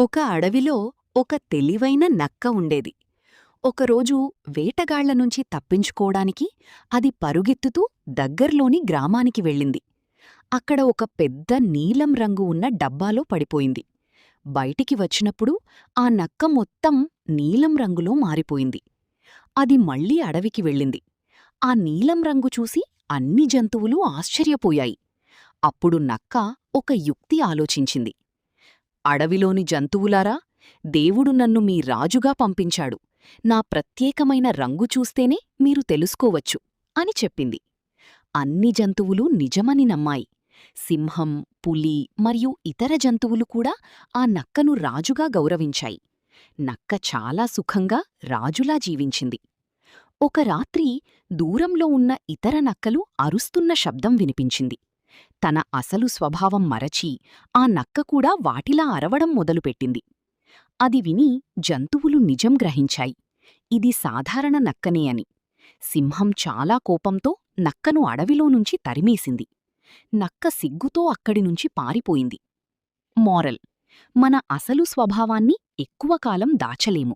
ఒక అడవిలో ఒక తెలివైన నక్క ఉండేది. ఒకరోజు వేటగాళ్ల నుంచి తప్పించుకోడానికి అది పరుగెత్తుతూ దగ్గర్లోని గ్రామానికి వెళ్ళింది. అక్కడ ఒక పెద్ద నీలం రంగు ఉన్న డబ్బాలో పడిపోయింది. బయటికి వచ్చినప్పుడు ఆ నక్క మొత్తం నీలం రంగులో మారిపోయింది. అది మళ్ళీ అడవికి వెళ్ళింది. ఆ నీలం రంగు చూసి అన్ని జంతువులు ఆశ్చర్యపోయాయి. అప్పుడు నక్క ఒక యుక్తి ఆలోచించింది. అడవిలోని జంతువులారా, దేవుడు నన్ను మీ రాజుగా పంపించాడు. నా ప్రత్యేకమైన రంగు చూస్తేనే మీరు తెలుసుకోవచ్చు అని చెప్పింది. అన్ని జంతువులు నిజమని నమ్మాయి. సింహం, పులి మరియు ఇతర జంతువులు కూడా ఆ నక్కను రాజుగా గౌరవించాయి. నక్క చాలా సుఖంగా రాజులా జీవించింది. ఒక రాత్రి దూరంలో ఉన్న ఇతర నక్కలు అరుస్తున్న శబ్దం వినిపించింది. తన అసలు స్వభావం మరచి ఆ నక్క కూడా వాటిలా అరవడం మొదలుపెట్టింది. అది విని జంతువులు నిజం గ్రహించాయి. ఇది సాధారణ నక్కనే అని. సింహం చాలా కోపంతో నక్కను అడవిలోనుంచి తరిమేసింది. నక్క సిగ్గుతో అక్కడినుంచి పారిపోయింది. మోరల్: మన అసలు స్వభావాన్ని ఎక్కువ కాలం దాచలేము.